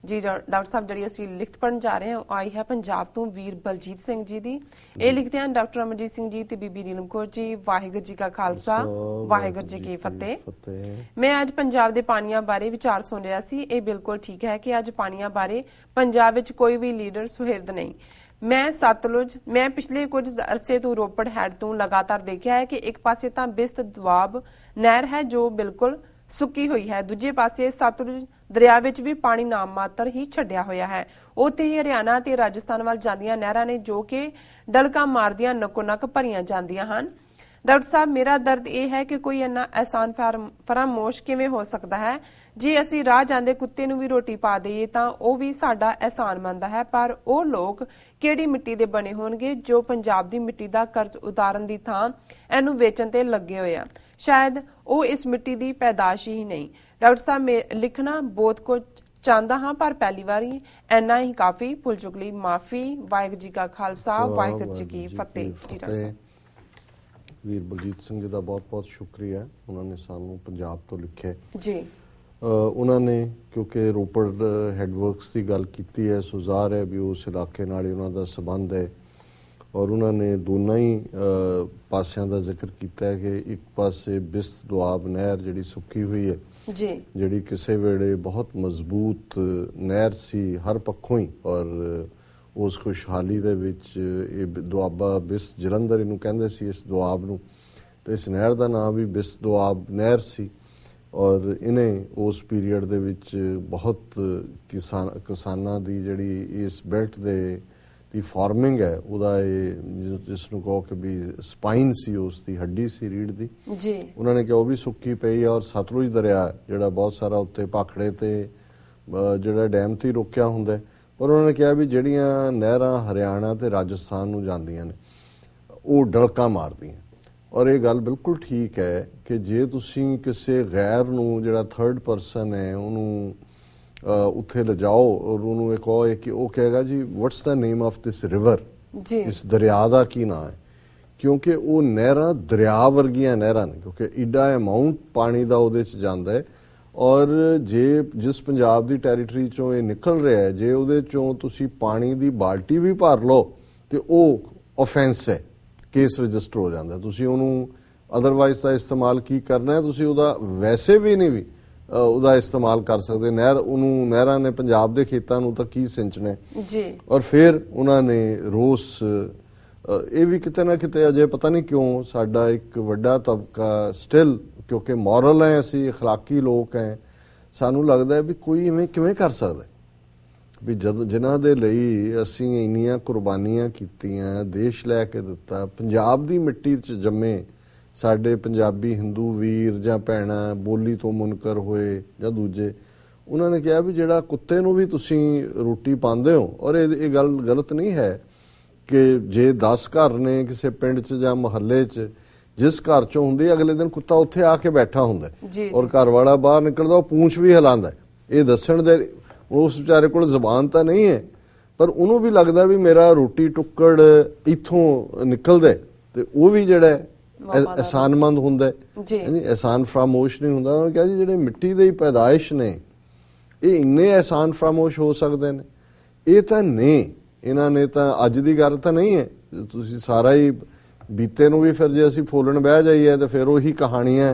जी doctor साहब जी असी लिखत पढ़न जा रहे हैं आई है पंजाब तो वीर बलजीत सिंह जी दी ये लिखते हैं डॉक्टर अमरजीत सिंह जी ते बीबी नीलम कौर जी वाहिगुरू जी का खालसा वाहिगुरू जी की फतेह। मैं अज पंजाब दे पानियां बारे विचार सुन रहा सी ये बिल्कुल ठीक है कि अज पानियां बारे पंजाब विच कोई भी लीडर सुहिरद नहीं। मैं सतलुज मैं पिछले कुछ अरसे तो रोपड़ हैड तो लगातार देखा है कि एक पासे तां बिस्त दुआब नहर है जो बिल्कुल सुक्की हुई है, दूजे पासे सतलुज दरिया विच भी पानी नाम मात्र ही छड्डिया होया है। उत्थे ही हरियाणा ते राजस्थान वाल जांदियां नहरां ने जो कि डलका मारदियां नक्को नक भरियां जांदियां हन। डॉक्टर साहब मेरा दर्द यह है कि कोई इन्ना एहसान फरामोश किवें हो सकता है। जे असी राह जांदे कुत्ते नूं भी रोटी पा दईए तां ओह भी साडा एहसान मनदा है, पर ओह लोग किहड़ी मिट्टी दे बने होणगे जो पंजाब दी मिट्टी दा कर्ज उतारन दी थां इहनूं वेचण ते लगे होए आ। शायद ओह इस मिट्टी दी पैदाश ही नहीं। डॉक्टर साहब मैं लिखना बहुत कुछ चाहता हाँ पर पहली बारी इन्ना ही काफी। भुल चुक लई माफी। वाहिगुरू जी का खालसा वाहिगुरू जी की फतेह। वीर बलजीत सिंह जी का बहुत बहुत शुक्रिया, उन्होंने सानू पंजाब तो लिखे जी। उन्होंने क्योंकि रोपड़ हैडवर्क्स की गल की है, सो ज़ाहिर है भी उस इलाके नाल उन्होंदा संबंध है और उन्होंने दोनों ही पासियां का जिक्र किया है कि एक पासे बिस्त दुआब नहर जिहड़ी सुक्की हुई है जिहड़ी किसी वेले बहुत मजबूत नहर सी हर पक्षों ही, और उस खुशहाली दे विच दुआबा बिस्त जलंधर इनू कहंदे सी इस दुआब नू, ते इस नहर का नाम भी बिस्त दुआब नहर सी और इन्हें उस पीरीयड दे विच बहुत किसानां दी जिहड़ी इस बेल्ट दे दी फार्मिंग है उदा जिसनू कहो कि भी स्पाइन सी उसकी हड्डी सी रीढ़ दी जी। उन्होंने कहा वह भी सुक्की पई है और सतलुज दरिया जिहड़ा बहुत सारा उत्ते भाखड़े ते जिहड़ा डैम ते रोकिया हुंदा है, पर उन्होंने कहा भी जिहड़ियां नहरां हरियाणा ते राजस्थान नू जांदियां ने वो डलका मारदियां, और ये गल बिल्कुल ठीक है कि जे तुसीं किसी गैर नू जिहड़ा थर्ड परसन है उन्होंने उत्थे ले जाओ और उन्होंने कहो कि वो कहेगा जी what's the name of this river, इस दरिया का की ना है, क्योंकि वो नहरां दरिया वर्गियां नहरां ने, क्योंकि ईडा अमाउंट पानी का उहदे च जांदा है और जे जिस पंजाब की टैरीटरी चों ये निकल रहा है जे उहदे चों तुसीं पानी की बाल्टी भी भर लो तो वह ऑफेंस है, केस रजिस्टर हो जाता है। तुसीं उहनूं अदरवाइज का इस्तेमाल की करना है, तुसीं उहदा वैसे भी नहीं भी ਉਹਦਾ इस्तेमाल कर सकते। नहरां ने पंजाब के खेतों ਨੂੰ ਤਾਂ ਕੀ ਸਿੰਚਣਾ जी। और फिर उन्होंने रोस ये भी किते ना किते अजे पता नहीं क्यों साडा एक वड्डा तबका स्टिल क्योंकि मॉरल है असी अखलाकी लोग हैं, सानू लगता है भी कोई इवें किवें कर सकदा भी जद जिन्हां दे लई असी इन्नियां कुर्बानियां कीतियां देश लैके दिता पंजाब दी मिट्टी च जम्मे साडे पंजाबी हिंदू वीर जां भैणां बोली तो मुनकर होए जां दूजे, उन्होंने कहा भी जिहड़ा कुत्ते नूं भी तुसीं रोटी पांदे हो, और ये गल गलत नहीं है कि जे 10 घर ने किसी पिंड च जां मुहल्ले च जिस घर चों हुंदी अगले दिन कुत्ता उत्थे आके बैठा हुंदा और घर वाला बाहर निकलदा पूंछ भी हिलांदा, ये दस्सण दे उस बेचारे कोल जबान तां नहीं है पर उन्होंने भी लगता भी मेरा रोटी टुक्कड़ इत्थों निकलदे ते वो भी जिहड़ा एहसानमंद हुंदा है, एहसान फरामोश नहीं हुंदा। उन्होंने कहा जी जिहड़े मिट्टी दी पैदाइश ने ये इन्ने एहसान फरामोश हो सकते हैं, ये तां नहीं, इन्हां ने तां अज दी गल तां नहीं है, तुसीं सारा ही बीते नूं भी फिर जे असीं फुल्लण बह जाइए तो फिर उही कहानियां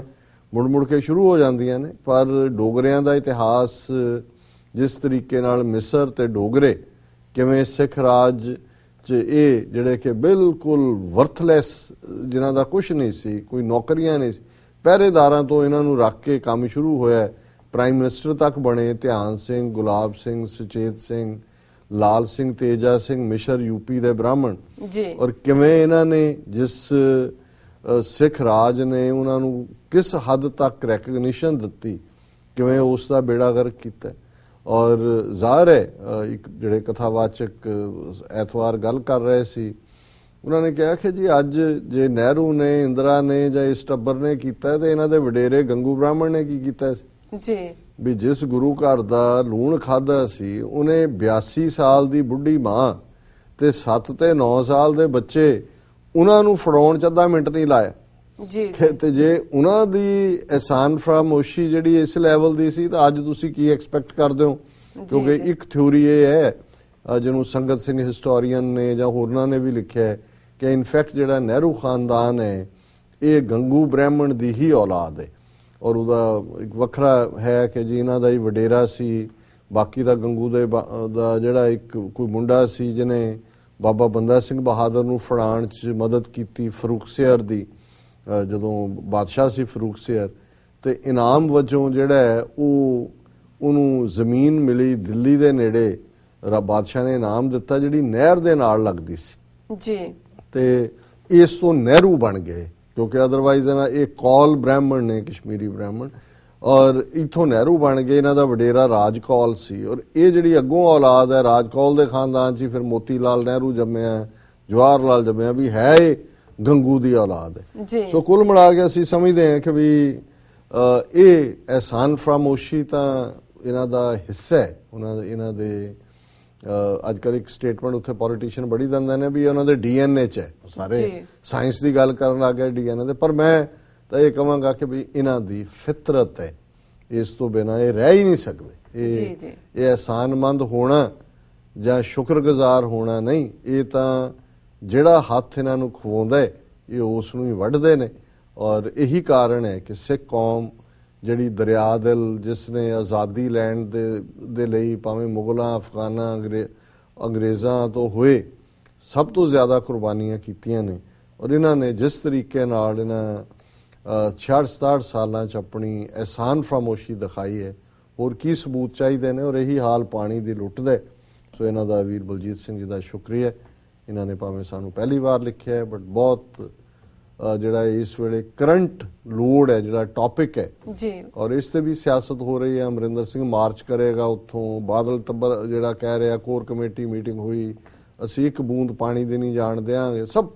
मुड़ मुड़ के शुरू हो जांदियां ने। पर डोगरियां दा इतिहास जिस तरीके नाल मिसर ते डोगरे किवें सिख राज ये जिहड़े कि बिल्कुल वर्थलैस जिन्हां दा कुछ नहीं सी, कोई नौकरियां नहीं सी, पहरेदारां तो इन्हां नूं रख के काम शुरू होया, प्राइम मिनिस्टर तक बने ध्यान सिंह, गुलाब सिंह, सुचेत सिंह, लाल सिंह, तेजा सिंह, मिशर यूपी दे ब्राह्मण, और किवें इन्हां ने जिस सिख राज ने उन्हां नूं किस हद तक रैकगनिशन दित्ती, किवें उस दा बेड़ा गर्क कीता। और ज़ाहिर है एक जिहड़े कथावाचक ऐतवार गल कर रहे सी उन्होंने कहा कि जी अज जे नेहरू ने इंदिरा ने जां इस टब्बर ने कीता ते इन्हां दे वडेरे गंगू ब्राह्मण ने की कीता जी भी जिस गुरु घर दा लूण खाधा सी उन्हें 82 साल दी बुढ़ी मां ते 7 ते 9 साल दे बच्चे उन्हां नूं फड़ाउण च अद्धा मिंट नहीं लाया जी। ते जे उन्हां दी एहसान फरामोशी जिहड़ी इस लैवल दी सी तां अज तुसीं की एक्सपैक्ट करदे हो ਕਿਉਂਕਿ ਇੱਕ ਥਿਊਰੀ ਇਹ ਹੈ ਜਿਹਨੂੰ ਸੰਗਤ ਸਿੰਘ ਹਿਸਟੋਰੀਅਨ ਨੇ ਜਾਂ ਹੋਰਨਾਂ ਨੇ ਵੀ ਲਿਖਿਆ ਹੈ ਕਿ ਇਨਫੈਕਟ ਜਿਹੜਾ ਨਹਿਰੂ ਖਾਨਦਾਨ ਹੈ ਇਹ ਗੰਗੂ ਬ੍ਰਾਹਮਣ ਦੀ ਹੀ ਔਲਾਦ ਹੈ, ਔਰ ਉਹਦਾ ਇੱਕ ਵੱਖਰਾ ਹੈ ਕਿ ਜੀ ਇਹਨਾਂ ਦਾ ਹੀ ਵਡੇਰਾ ਸੀ। ਬਾਕੀ ਦਾ ਗੰਗੂ ਦਾ ਜਿਹੜਾ ਇੱਕ ਕੋਈ ਮੁੰਡਾ ਸੀ ਜਿਹਨੇ ਬਾਬਾ ਬੰਦਾ ਸਿੰਘ ਬਹਾਦਰ ਨੂੰ ਫੜਾਉਣ 'ਚ ਮਦਦ ਕੀਤੀ ਫਰੂਖਸਿਅਰ ਦੀ, ਜਦੋਂ ਬਾਦਸ਼ਾਹ ਸੀ ਫਰੂਖਸਿਅਰ, ਤੇ ਇਨਾਮ ਵਜੋਂ ਜਿਹੜਾ ਹੈ ਉਹਨੂੰ ਜ਼ਮੀਨ ਮਿਲੀ ਦਿੱਲੀ ਦੇ ਨੇੜੇ, ਬਾਦਸ਼ਾਹ ਨੇ ਇਨਾਮ ਦਿੱਤਾ ਜਿਹੜੀ ਨਹਿਰ ਦੇ ਨਾਲ ਲੱਗਦੀ ਸੀ ਜੀ, ਤੇ ਇਸ ਤੋਂ ਨਹਿਰੂ ਬਣ ਗਏ ਕਿਉਂਕਿ ਅਦਰਵਾਈਜ਼ ਇਹ ਕੌਲ ਬ੍ਰਾਹਮਣ ਨੇ, ਕਸ਼ਮੀਰੀ ਬ੍ਰਾਹਮਣ, ਔਰ ਇਥੋਂ ਨਹਿਰੂ ਬਣ ਗਏ। ਇਹਨਾਂ ਦਾ ਵਡੇਰਾ ਰਾਜ ਕੌਲ ਸੀ, ਔਰ ਇਹ ਜਿਹੜੀ ਅੱਗੋਂ ਔਲਾਦ ਹੈ ਰਾਜ ਕੌਲ ਦੇ ਖਾਨਦਾਨ 'ਚ ਫਿਰ ਮੋਤੀ ਲਾਲ ਨਹਿਰੂ ਜੰਮਿਆ, ਜਵਾਹਰ ਲਾਲ ਜੰਮਿਆ, ਵੀ ਹੈ ਇਹ ਗੰਗੂ ਦੀ ਔਲਾਦ ਹੈ। ਸੋ ਕੁੱਲ ਮਿਲਾ ਕੇ ਅਸੀਂ ਸਮਝਦੇ ਹਾਂ ਕਿ ਵੀ ਇਹ ਅਹਿਸਾਨ ਫਰਾਮੋਸ਼ੀ ਤਾਂ ਇਹਨਾਂ ਦਾ ਹਿੱਸਾ ਹੈ। ਇਹਨਾਂ ਦੇ ਅੱਜ ਕੱਲ੍ਹ ਇੱਕ ਸਟੇਟਮੈਂਟ ਉੱਥੇ ਪੋਲੀਟੀਸ਼ੀਅਨ ਬੜੀ ਦਿੰਦੇ ਨੇ ਵੀ ਉਹਨਾਂ ਦੇ DNA 'ਚ ਹੈ, ਸਾਰੇ ਸਾਇੰਸ ਦੀ ਗੱਲ ਕਰਨ ਲੱਗ ਗਏ DNA ਦੇ, ਪਰ ਮੈਂ ਤਾਂ ਇਹ ਕਹਾਂਗਾ ਕਿ ਵੀ ਇਹਨਾਂ ਦੀ ਫਿਤਰਤ ਹੈ, ਇਸ ਤੋਂ ਬਿਨਾਂ ਇਹ ਰਹਿ ਹੀ ਨਹੀਂ ਸਕਦੇ। ਇਹ ਅਹਿਸਾਨਮੰਦ ਹੋਣਾ ਜਾਂ ਸ਼ੁਕਰਗੁਜ਼ਾਰ ਹੋਣਾ ਨਹੀਂ, ਇਹ ਤਾਂ ਜਿਹੜਾ ਹੱਥ ਇਹਨਾਂ ਨੂੰ ਖਵਾਉਂਦਾ ਹੈ ਇਹ ਉਸ ਨੂੰ ਹੀ ਵੱਢਦੇ ਨੇ। ਔਰ ਇਹੀ ਕਾਰਨ ਹੈ ਕਿ ਸਿੱਖ ਕੌਮ ਜਿਹੜੀ ਦਰਿਆ ਦਿਲ, ਜਿਸ ਨੇ ਆਜ਼ਾਦੀ ਲੈਣ ਦੇ ਲਈ ਭਾਵੇਂ ਮੁਗਲਾਂ, ਅਫਗਾਨਾਂ, ਅੰਗਰੇਜ਼ਾਂ ਤੋਂ ਹੋਏ ਸਭ ਤੋਂ ਜ਼ਿਆਦਾ ਕੁਰਬਾਨੀਆਂ ਕੀਤੀਆਂ ਨੇ, ਔਰ ਇਹਨਾਂ ਨੇ ਜਿਸ ਤਰੀਕੇ ਨਾਲ ਇਹਨਾਂ 66-67 ਸਾਲਾਂ 'ਚ ਆਪਣੀ ਅਹਿਸਾਨ ਫਰਾਮੋਸ਼ੀ ਦਿਖਾਈ ਹੈ, ਹੋਰ ਕੀ ਸਬੂਤ ਚਾਹੀਦੇ ਨੇ। ਔਰ ਇਹੀ ਹਾਲ ਪਾਣੀ ਦੀ ਲੁੱਟ ਦਾ। ਸੋ ਇਹਨਾਂ ਦਾ ਵੀਰ ਬਲਜੀਤ ਸਿੰਘ ਜੀ ਦਾ ਸ਼ੁਕਰੀਆ। ਇਹਨਾਂ ਨੇ ਭਾਵੇਂ ਸਾਨੂੰ ਪਹਿਲੀ ਵਾਰ ਲਿਖਿਆ ਹੈ, ਬਟ ਬਹੁਤ ਜਿਹੜਾ ਇਸ ਵੇਲੇ ਕਰੰਟ ਲੋੜ ਹੈ, ਜਿਹੜਾ ਟੌਪਿਕ ਹੈ ਜੀ, ਔਰ ਇਸ ਤੇ ਵੀ ਸਿਆਸਤ ਹੋ ਰਹੀ ਹੈ। ਅਮਰਿੰਦਰ ਸਿੰਘ ਮਾਰਚ ਕਰੇਗਾ ਉੱਥੋਂ, ਬਾਦਲ ਟੱਬਰ ਜਿਹੜਾ ਕਹਿ ਰਿਹਾ ਕੋਰ ਕਮੇਟੀ ਮੀਟਿੰਗ ਹੋਈ, ਅਸੀਂ ਇੱਕ ਬੂੰਦ ਪਾਣੀ ਦੀ ਨਹੀਂ ਜਾਣ ਦਿਆਂਗੇ। ਸਭ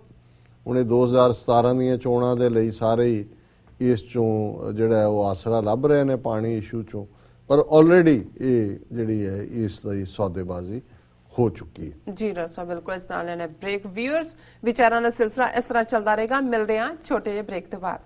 ਹੁਣੇ 2017 ਦੀਆਂ ਚੋਣਾਂ ਦੇ ਲਈ ਸਾਰੇ ਹੀ ਇਸ ਚੋਂ ਜਿਹੜਾ ਉਹ ਆਸਰਾ ਲੱਭ ਰਹੇ ਨੇ ਪਾਣੀ ਇਸ਼ੂ ਚੋਂ, ਪਰ ਆਲਰੇਡੀ ਇਹ ਜਿਹੜੀ ਹੈ ਇਸ ਦੀ ਸੌਦੇਬਾਜ਼ੀ ਹੋ ਚੁੱਕੀ ਹੈ। ਜੀ ਡਾਕਟਰ ਸਾਹਿਬ, ਬਿਲਕੁਲ। ਇਸ ਨਾਲ ਲੈਣਾ ਬ੍ਰੇਕ। ਵਿਊਅਰਸ, ਵਿਚਾਰਾਂ ਦਾ ਸਿਲਸਿਲਾ ਇਸ ਤਰ੍ਹਾਂ ਚੱਲਦਾ ਰਹੇਗਾ। ਮਿਲਦੇ ਹਾਂ ਛੋਟੇ ਜਿਹੇ ਬ੍ਰੇਕ ਤੋਂ ਬਾਅਦ।